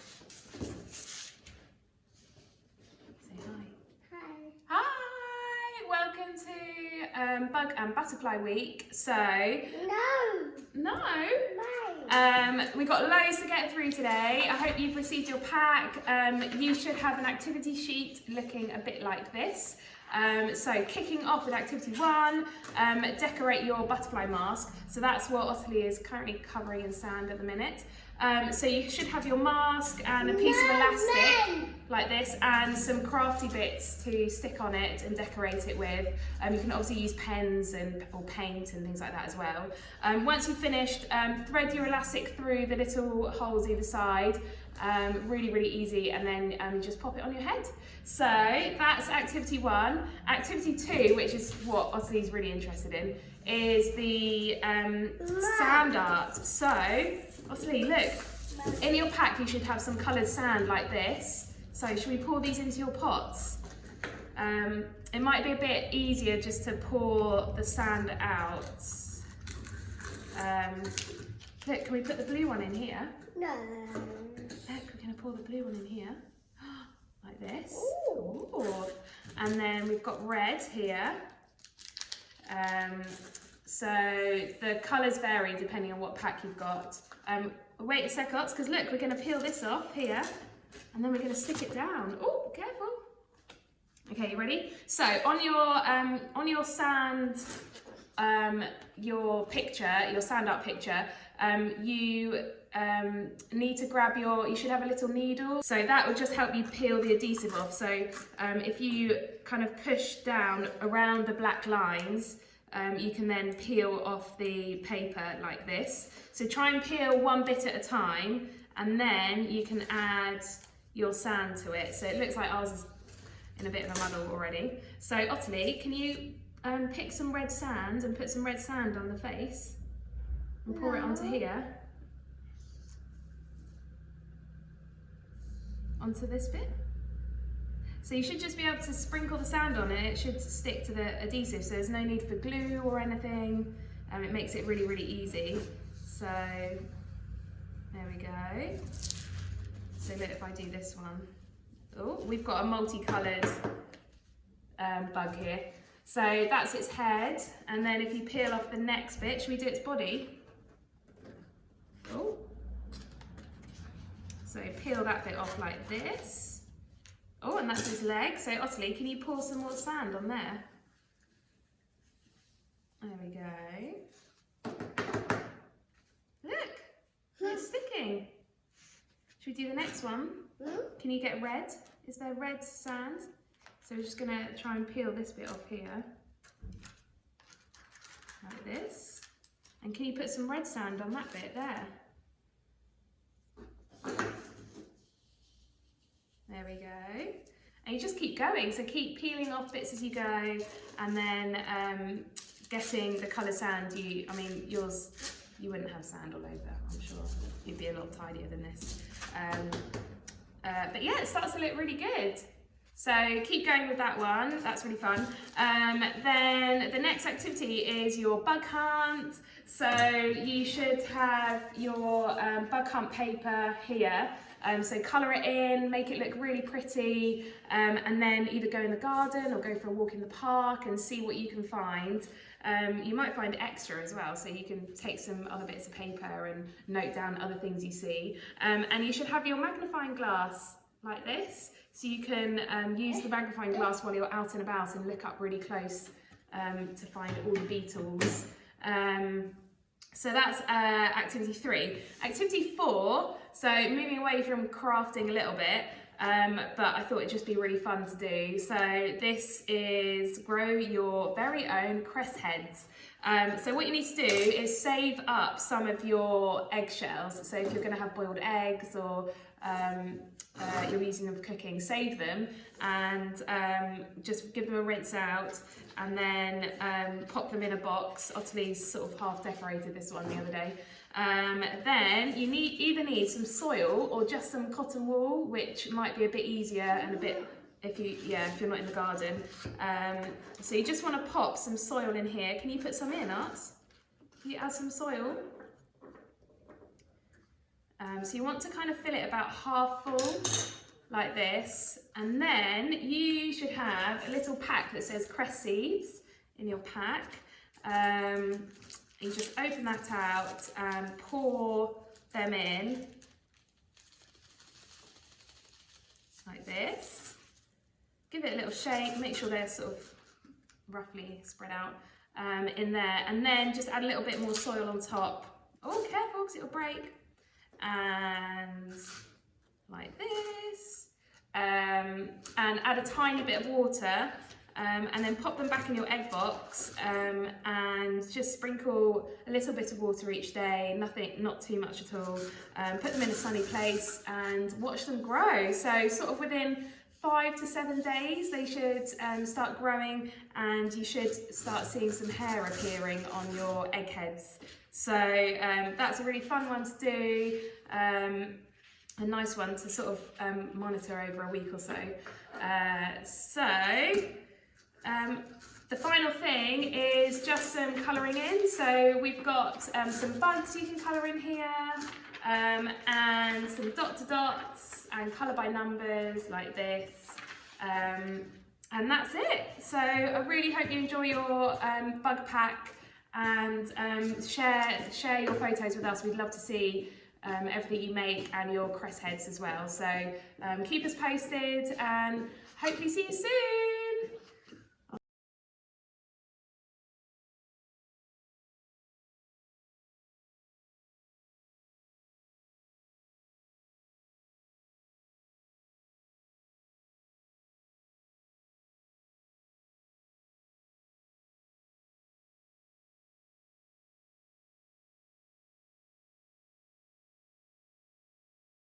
Say hi. Hi. Hi! Welcome to Bug and Butterfly Week. So, No. we got loads to get through today. I hope you've received your pack. You should have an activity sheet looking a bit like this. So kicking off with activity 1, decorate your butterfly mask. So that's what Ottilie is currently covering in sand at the minute. So you should have your mask and a piece of elastic like this and some crafty bits to stick on it and decorate it with. You can obviously use pens or paint and things like that as well. Once you've finished, thread your elastic through the little holes either side. Really easy, and then you just pop it on your head. So that's activity 1. Activity 2, which is what Ottilie's really interested in, is the sand art. So Ottilie, look, in your pack you should have some coloured sand like this. So should we pour these into your pots? It might be a bit easier just to pour the sand out. Look, can we put the blue one in here? No. Look, we're going to pour the blue one in here, like this. Ooh. Ooh. And then we've got red here. So the colours vary depending on what pack you've got. Wait a sec, Ots, because look, we're going to peel this off here, and then we're going to stick it down. Oh, careful. Okay, you ready? So on your sand, your sand art picture, you need to grab you should have a little needle. So that will just help you peel the adhesive off. So if you kind of push down around the black lines, you can then peel off the paper like this. So try and peel one bit at a time, and then you can add your sand to it. So it looks like ours is in a bit of a muddle already. So Ottilie, can you pick some red sand and put some red sand on the face and pour it onto here? Onto this bit. So you should just be able to sprinkle the sand on it. It should stick to the adhesive, so there's no need for glue or anything. It makes it really easy. So there we go. So look, if I do this one. Oh, we've got a multicoloured bug here. So that's its head, and then if you peel off the next bit, should we do its body? Oh. So peel that bit off like this. Oh, and that's his leg. So Ottilie, can you pour some more sand on there? There we go. Look, it's sticking. Should we do the next one? Can you get red? Is there red sand? So we're just gonna try and peel this bit off here. Like this. And can you put some red sand on that bit there? There we go. And you just keep going, so keep peeling off bits as you go, and then getting the colour sand. Yours, you wouldn't have sand all over, I'm sure. You'd be a lot tidier than this. But yeah, it starts to look really good. So keep going with that one, that's really fun. Then the next activity is your bug hunt. So you should have your bug hunt paper here. So colour it in, make it look really pretty, and then either go in the garden or go for a walk in the park and see what you can find. You might find extra as well, so you can take some other bits of paper and note down other things you see. And you should have your magnifying glass like this, so you can use the magnifying glass while you're out and about and look up really close to find all the beetles. So that's activity 3. Activity 4, so moving away from crafting a little bit, but I thought it'd just be really fun to do. So this is grow your very own cress heads. So what you need to do is save up some of your eggshells. So if you're going to have boiled eggs or you're using them for cooking, save them and just give them a rinse out, and then pop them in a box. Ottilie's sort of half decorated this one the other day. Then you either need some soil or just some cotton wool, which might be a bit easier and a bit if you're not in the garden. So you just want to pop some soil in here. Can you put some in, Arts? Can you add some soil? So you want to kind of fill it about half full, like this. And then you should have a little pack that says cress seeds in your pack. You just open that out and pour them in, like this. Give it a little shake, make sure they're sort of roughly spread out in there, and then just add a little bit more soil on top. Oh, careful, because it'll break. And like this, and add a tiny bit of water, and then pop them back in your egg box, and just sprinkle a little bit of water each day, not too much at all. Put them in a sunny place and watch them grow. So sort of within 5 to 7 days they should start growing, and you should start seeing some hair appearing on your egg heads. So that's a really fun one to do, a nice one to sort of monitor over a week or so. The final thing is just some colouring in. So we've got some bugs you can colour in here, and some dot-to-dots and colour by numbers like this. And that's it. So I really hope you enjoy your bug pack, and share your photos with us. We'd love to see everything you make and your cress heads as well. So keep us posted, and hopefully see you soon.